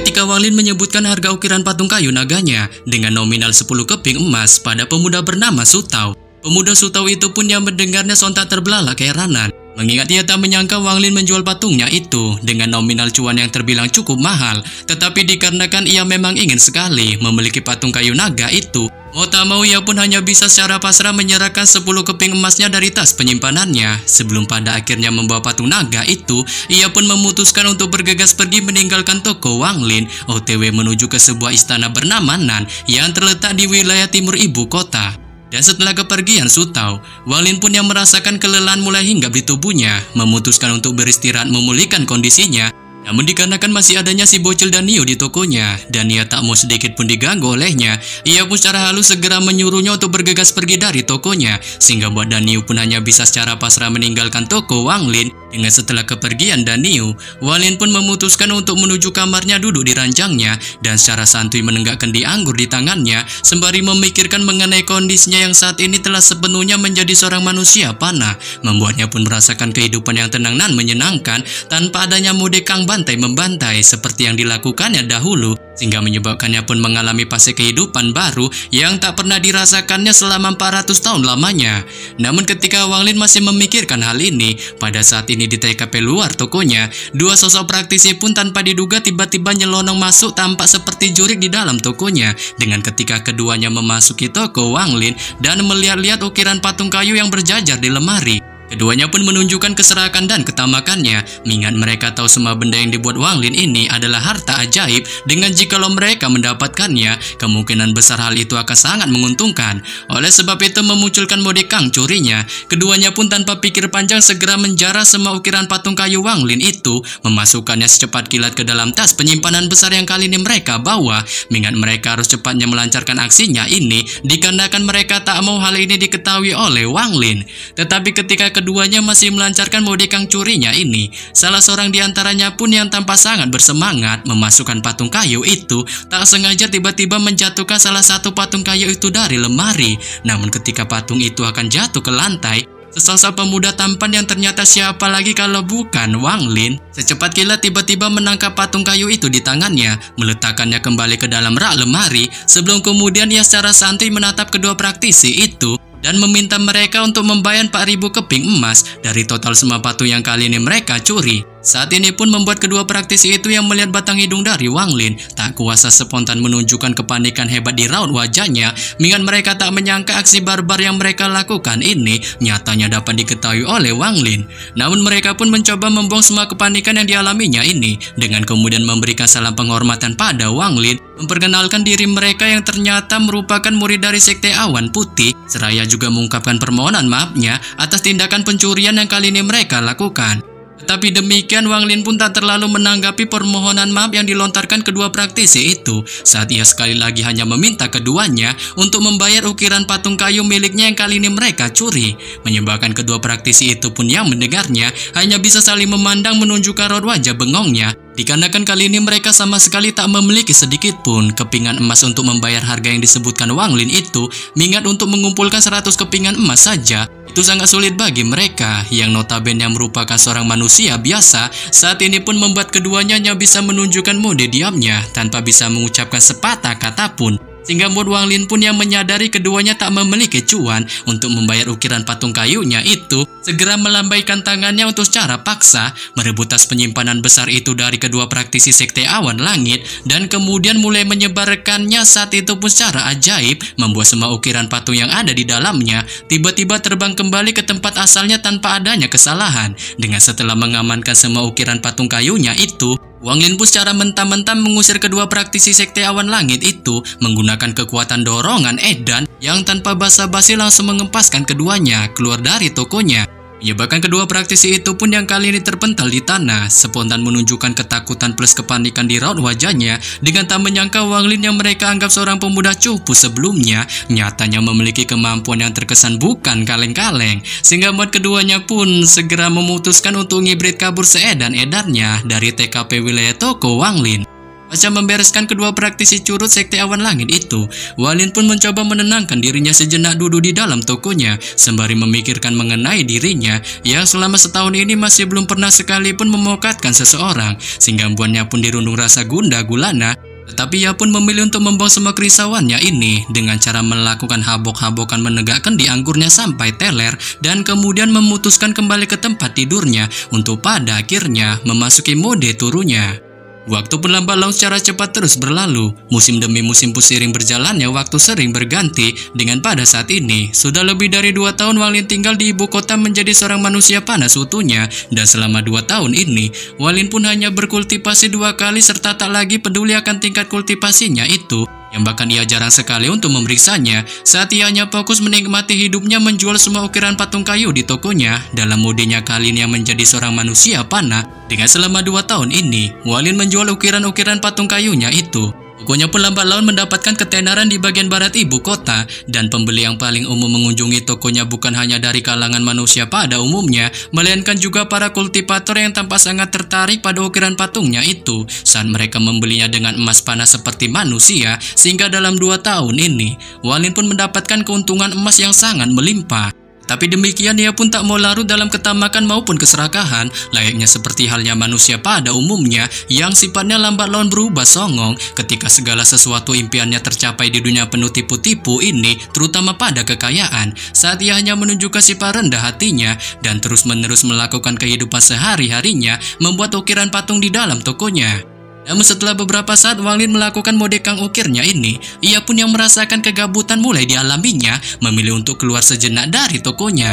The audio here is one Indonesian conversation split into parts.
ketika Wang Lin menyebutkan harga ukiran patung kayu naganya dengan nominal 10 keping emas pada pemuda bernama Su Tao. Pemuda Su Tao itu pun yang mendengarnya sontak terbelalak keheranan, mengingat ia tak menyangka Wang Lin menjual patungnya itu dengan nominal cuan yang terbilang cukup mahal. Tetapi dikarenakan ia memang ingin sekali memiliki patung kayu naga itu, mau tak mau ia pun hanya bisa secara pasrah menyerahkan 10 keping emasnya dari tas penyimpanannya. Sebelum pada akhirnya membawa patung naga itu, ia pun memutuskan untuk bergegas pergi meninggalkan toko Wang Lin, OTW menuju ke sebuah istana bernama Nan yang terletak di wilayah timur ibu kota. Dan setelah kepergian Su Tao, Wang Lin pun yang merasakan kelelahan mulai hinggap di tubuhnya, memutuskan untuk beristirahat memulihkan kondisinya. Namun dikarenakan masih adanya si bocil dan Niu di tokonya, dan ia tak mau sedikit pun diganggu olehnya, ia pun secara halus segera menyuruhnya untuk bergegas pergi dari tokonya, sehingga buat Dan Niu pun hanya bisa secara pasrah meninggalkan toko Wang Lin. Dengan setelah kepergian Dan Niu, Wang Lin pun memutuskan untuk menuju kamarnya, duduk di ranjangnya, dan secara santuy menenggakkan di anggur di tangannya, sembari memikirkan mengenai kondisinya yang saat ini telah sepenuhnya menjadi seorang manusia panah, membuatnya pun merasakan kehidupan yang tenang dan menyenangkan, tanpa adanya mode kang bantai membantai seperti yang dilakukannya dahulu, sehingga menyebabkannya pun mengalami fase kehidupan baru yang tak pernah dirasakannya selama 400 tahun lamanya. Namun ketika Wang Lin masih memikirkan hal ini, pada saat ini di TKP luar tokonya, dua sosok praktisi pun tanpa diduga tiba-tiba nyelonong masuk tampak seperti jurik di dalam tokonya. Dengan ketika keduanya memasuki toko Wang Lin dan melihat-lihat ukiran patung kayu yang berjajar di lemari, keduanya pun menunjukkan keserakan dan ketamakannya, mengingat mereka tahu semua benda yang dibuat Wang Lin ini adalah harta ajaib, dengan jikalau mereka mendapatkannya, kemungkinan besar hal itu akan sangat menguntungkan. Oleh sebab itu memunculkan mode kang curinya, keduanya pun tanpa pikir panjang segera menjarah semua ukiran patung kayu Wang Lin itu, memasukkannya secepat kilat ke dalam tas penyimpanan besar yang kali ini mereka bawa, mengingat mereka harus cepatnya melancarkan aksinya ini, dikarenakan mereka tak mau hal ini diketahui oleh Wang Lin. Tetapi ketika keduanya masih melancarkan mode kang curinya ini, salah seorang di antaranya pun yang tampak sangat bersemangat memasukkan patung kayu itu, tak sengaja tiba-tiba menjatuhkan salah satu patung kayu itu dari lemari. Namun ketika patung itu akan jatuh ke lantai, sesosok pemuda tampan yang ternyata siapa lagi kalau bukan Wang Lin, secepat kilat tiba-tiba menangkap patung kayu itu di tangannya, meletakkannya kembali ke dalam rak lemari, sebelum kemudian ia secara santai menatap kedua praktisi itu dan meminta mereka untuk membayar 4.000 keping emas dari total semua patung yang kali ini mereka curi. Saat ini pun membuat kedua praktisi itu yang melihat batang hidung dari Wang Lin tak kuasa spontan menunjukkan kepanikan hebat di raut wajahnya, mengingat mereka tak menyangka aksi barbar yang mereka lakukan ini nyatanya dapat diketahui oleh Wang Lin. Namun mereka pun mencoba membuang semua kepanikan yang dialaminya ini dengan kemudian memberikan salam penghormatan pada Wang Lin, memperkenalkan diri mereka yang ternyata merupakan murid dari Sekte Awan Putih, seraya juga mengungkapkan permohonan maafnya atas tindakan pencurian yang kali ini mereka lakukan. Tetapi demikian Wang Lin pun tak terlalu menanggapi permohonan maaf yang dilontarkan kedua praktisi itu, saat ia sekali lagi hanya meminta keduanya untuk membayar ukiran patung kayu miliknya yang kali ini mereka curi, menyebabkan kedua praktisi itu pun yang mendengarnya hanya bisa saling memandang menunjukkan raut wajah bengongnya, dikarenakan kali ini mereka sama sekali tak memiliki sedikit pun kepingan emas untuk membayar harga yang disebutkan Wang Lin itu, mengingat untuk mengumpulkan 100 kepingan emas saja itu sangat sulit bagi mereka yang notabene merupakan seorang manusia biasa. Saat ini pun membuat keduanya hanya bisa menunjukkan mode diamnya tanpa bisa mengucapkan sepatah kata pun, sehingga membuat Wang Lin pun yang menyadari keduanya tak memiliki cuan untuk membayar ukiran patung kayunya itu, segera melambaikan tangannya untuk secara paksa merebut tas penyimpanan besar itu dari kedua praktisi Sekte Awan Langit, dan kemudian mulai menyebarkannya. Saat itu pun secara ajaib membuat semua ukiran patung yang ada di dalamnya tiba-tiba terbang kembali ke tempat asalnya tanpa adanya kesalahan. Dengan setelah mengamankan semua ukiran patung kayunya itu, Wang Lin pun secara mentah-mentah mengusir kedua praktisi Sekte Awan Langit itu menggunakan kekuatan dorongan edan yang tanpa basa-basi langsung mengempaskan keduanya keluar dari tokonya, menyebabkan kedua praktisi itu pun yang kali ini terpental di tanah, spontan menunjukkan ketakutan plus kepanikan di raut wajahnya, dengan tak menyangka Wang Lin yang mereka anggap seorang pemuda cupu sebelumnya nyatanya memiliki kemampuan yang terkesan bukan kaleng-kaleng, sehingga membuat keduanya pun segera memutuskan untuk ngibrit kabur seedan-edannya dari TKP wilayah toko Wang Lin. Pasca membereskan kedua praktisi curut sekte awan langit itu, Walin pun mencoba menenangkan dirinya sejenak duduk di dalam tokonya, sembari memikirkan mengenai dirinya yang selama setahun ini masih belum pernah sekalipun memokatkan seseorang, sehingga membuatnya pun dirundung rasa gundah gulana. Tetapi ia pun memilih untuk membuang semua kerisauannya ini dengan cara melakukan habok-habokan menegakkan di anggurnya sampai teler, dan kemudian memutuskan kembali ke tempat tidurnya untuk pada akhirnya memasuki mode turunya. Waktu pun lambat laun secara cepat terus berlalu. Musim demi musim pun seiring berjalannya waktu sering berganti. Dengan pada saat ini, sudah lebih dari 2 tahun Walin tinggal di ibu kota menjadi seorang manusia panas utuhnya. Dan selama 2 tahun ini, Walin pun hanya berkultivasi 2 kali serta tak lagi peduli akan tingkat kultivasinya itu, yang bahkan ia jarang sekali untuk memeriksanya saat ia hanya fokus menikmati hidupnya menjual semua ukiran patung kayu di tokonya dalam modenya kali ini yang menjadi seorang manusia panah. Dengan selama 2 tahun ini, Walin menjual ukiran-ukiran patung kayunya itu. Tokonya pun lambat laun mendapatkan ketenaran di bagian barat ibu kota, dan pembeli yang paling umum mengunjungi tokonya bukan hanya dari kalangan manusia pada umumnya, melainkan juga para kultivator yang tampak sangat tertarik pada ukiran patungnya itu saat mereka membelinya dengan emas panas seperti manusia, sehingga dalam 2 tahun ini, Walin pun mendapatkan keuntungan emas yang sangat melimpah. Tapi demikian ia pun tak mau larut dalam ketamakan maupun keserakahan, layaknya seperti halnya manusia pada umumnya yang sifatnya lambat laun berubah songong ketika segala sesuatu impiannya tercapai di dunia penuh tipu-tipu ini, terutama pada kekayaan, saat ia hanya menunjukkan sifat rendah hatinya dan terus-menerus melakukan kehidupan sehari-harinya membuat ukiran patung di dalam tokonya. Namun setelah beberapa saat Walin melakukan mode kang ukirnya ini, ia pun yang merasakan kegabutan mulai dialaminya, memilih untuk keluar sejenak dari tokonya.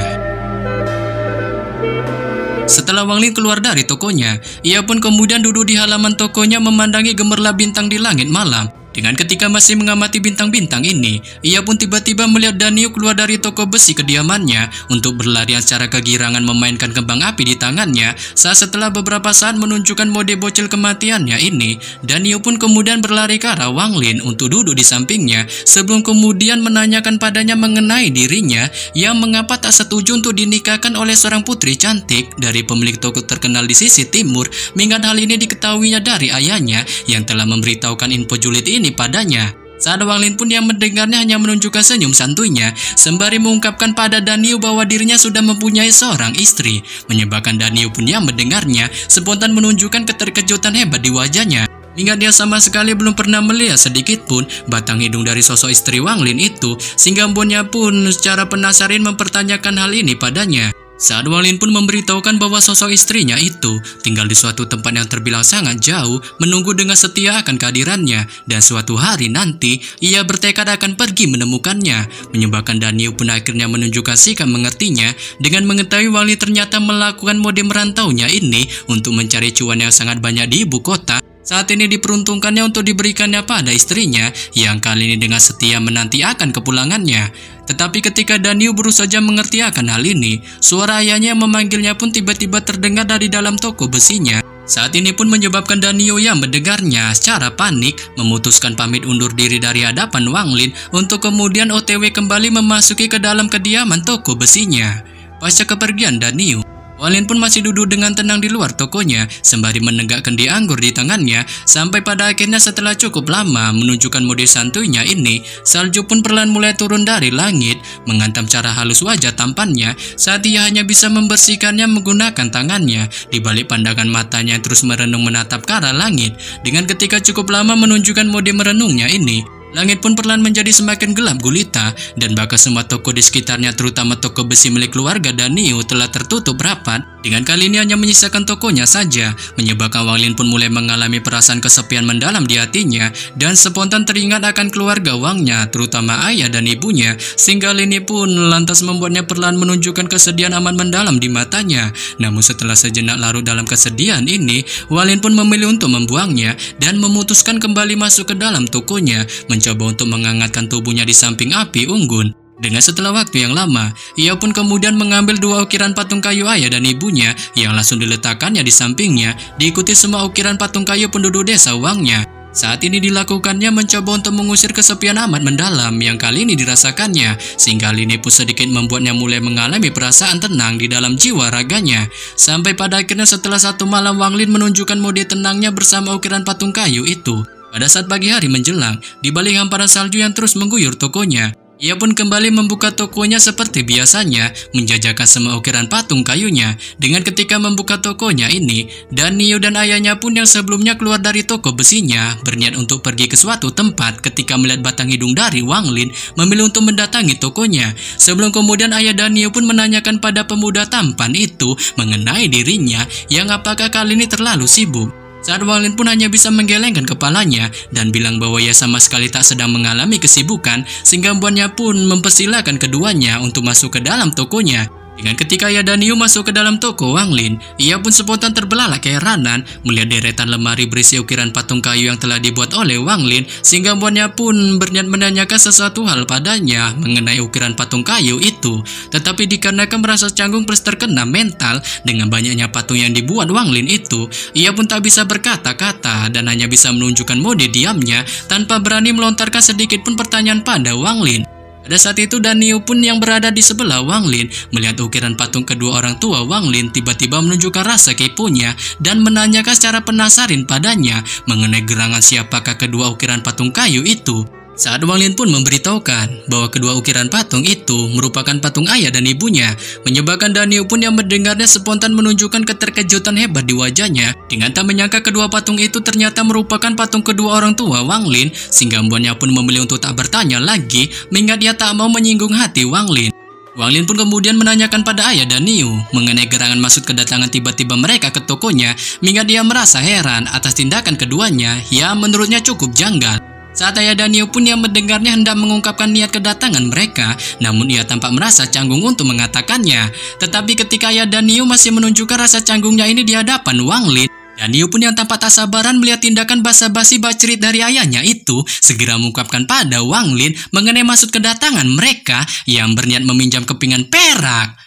Setelah Walin keluar dari tokonya, ia pun kemudian duduk di halaman tokonya memandangi gemerlap bintang di langit malam. Dengan ketika masih mengamati bintang-bintang ini, ia pun tiba-tiba melihat Danio keluar dari toko besi kediamannya untuk berlarian secara kegirangan memainkan kembang api di tangannya. Setelah beberapa saat menunjukkan mode bocil kematiannya ini, Danio pun kemudian berlari ke arah Walin untuk duduk di sampingnya sebelum kemudian menanyakan padanya mengenai dirinya yang mengapa tak setuju untuk dinikahkan oleh seorang putri cantik dari pemilik toko terkenal di sisi timur, mengingat hal ini diketahuinya dari ayahnya yang telah memberitahukan info julid ini padanya. Saat Walin pun yang mendengarnya hanya menunjukkan senyum santuinya sembari mengungkapkan pada Danio bahwa dirinya sudah mempunyai seorang istri, menyebabkan Danio pun yang mendengarnya spontan menunjukkan keterkejutan hebat di wajahnya. Hingga dia sama sekali belum pernah melihat sedikit pun batang hidung dari sosok istri Walin itu, sehingga Mbonnya pun secara penasaran mempertanyakan hal ini padanya. Saat Walin pun memberitahukan bahwa sosok istrinya itu tinggal di suatu tempat yang terbilang sangat jauh, menunggu dengan setia akan kehadirannya, dan suatu hari nanti ia bertekad akan pergi menemukannya, menyebabkan Danio pun akhirnya menunjukkan sikap mengertinya dengan mengetahui Walin ternyata melakukan mode merantaunya ini untuk mencari cuan yang sangat banyak di ibu kota. Saat ini diperuntukkannya untuk diberikannya pada istrinya yang kali ini dengan setia menanti akan kepulangannya. Tetapi ketika Danio baru saja mengerti akan hal ini, suara ayahnya yang memanggilnya pun tiba-tiba terdengar dari dalam toko besinya. Saat ini pun menyebabkan Danio yang mendengarnya secara panik memutuskan pamit undur diri dari hadapan Walin untuk kemudian OTW kembali memasuki ke dalam kediaman toko besinya. Pasca kepergian Danio, Walin pun masih duduk dengan tenang di luar tokonya sembari menegakkan di anggur di tangannya, sampai pada akhirnya setelah cukup lama menunjukkan mode santuinya ini, salju pun perlahan mulai turun dari langit menghantam cara halus wajah tampannya saat ia hanya bisa membersihkannya menggunakan tangannya. Di balik pandangan matanya yang terus merenung menatap ke arah langit, dengan ketika cukup lama menunjukkan mode merenungnya ini, langit pun perlahan menjadi semakin gelap gulita, dan bahkan semua toko di sekitarnya terutama toko besi milik keluarga Danio telah tertutup rapat. Dengan kali ini hanya menyisakan tokonya saja, menyebabkan Walin pun mulai mengalami perasaan kesepian mendalam di hatinya dan spontan teringat akan keluarga Wangnya, terutama ayah dan ibunya, sehingga hal ini pun lantas membuatnya perlahan menunjukkan kesedihan amat mendalam di matanya. Namun setelah sejenak larut dalam kesedihan ini, Walin pun memilih untuk membuangnya dan memutuskan kembali masuk ke dalam tokonya, mencoba untuk menghangatkan tubuhnya di samping api unggun. Dengan setelah waktu yang lama, ia pun kemudian mengambil 2 ukiran patung kayu ayah dan ibunya yang langsung diletakkannya di sampingnya, diikuti semua ukiran patung kayu penduduk desa Wangnya. Saat ini dilakukannya mencoba untuk mengusir kesepian amat mendalam yang kali ini dirasakannya, sehingga hal ini pun sedikit membuatnya mulai mengalami perasaan tenang di dalam jiwa raganya. Sampai pada akhirnya setelah satu malam Wang Lin menunjukkan mode tenangnya bersama ukiran patung kayu itu. Pada saat pagi hari menjelang, di balik hamparan salju yang terus mengguyur tokonya, ia pun kembali membuka tokonya seperti biasanya, menjajakan semua ukiran patung kayunya. Dengan ketika membuka tokonya ini, Dan Nio dan ayahnya pun yang sebelumnya keluar dari toko besinya, berniat untuk pergi ke suatu tempat ketika melihat batang hidung dari Wang Lin, memilih untuk mendatangi tokonya. Sebelum kemudian ayah Dan Nio pun menanyakan pada pemuda tampan itu mengenai dirinya, yang apakah kali ini terlalu sibuk. Saat Wang Lin pun hanya bisa menggelengkan kepalanya dan bilang bahwa ia sama sekali tak sedang mengalami kesibukan, sehingga membuatnya pun mempersilahkan keduanya untuk masuk ke dalam tokonya. Dengan ketika ia dan Nio masuk ke dalam toko Wang Lin, ia pun spontan terbelalak keheranan melihat deretan lemari berisi ukiran patung kayu yang telah dibuat oleh Wang Lin, sehingga membuatnya pun berniat menanyakan sesuatu hal padanya mengenai ukiran patung kayu itu. Tetapi dikarenakan merasa canggung plus terkena mental dengan banyaknya patung yang dibuat Wang Lin itu, ia pun tak bisa berkata-kata dan hanya bisa menunjukkan mode diamnya tanpa berani melontarkan sedikit pun pertanyaan pada Wang Lin. Pada saat itu Dan Nio pun yang berada di sebelah Wang Lin melihat ukiran patung kedua orang tua Wang Lin tiba-tiba menunjukkan rasa keponya dan menanyakan secara penasaran padanya mengenai gerangan siapakah kedua ukiran patung kayu itu. Saat Wang Lin pun memberitahukan bahwa kedua ukiran patung itu merupakan patung ayah dan ibunya, menyebabkan Dan Nio pun yang mendengarnya spontan menunjukkan keterkejutan hebat di wajahnya dengan tak menyangka kedua patung itu ternyata merupakan patung kedua orang tua Wang Lin, sehingga membuatnya pun memilih untuk tak bertanya lagi mengingat dia tak mau menyinggung hati Wang Lin. Wang Lin pun kemudian menanyakan pada ayah Dan Nio mengenai gerangan maksud kedatangan tiba-tiba mereka ke tokonya, mengingat dia merasa heran atas tindakan keduanya yang menurutnya cukup janggal. Saat ayah Dan Nio pun yang mendengarnya hendak mengungkapkan niat kedatangan mereka, namun ia tampak merasa canggung untuk mengatakannya. Tetapi ketika ayah Dan Nio masih menunjukkan rasa canggungnya ini di hadapan Wang Lin, Dan Nio pun yang tampak tak sabaran melihat tindakan basa-basi bacrit dari ayahnya itu, segera mengungkapkan pada Wang Lin mengenai maksud kedatangan mereka yang berniat meminjam kepingan perak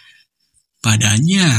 padanya.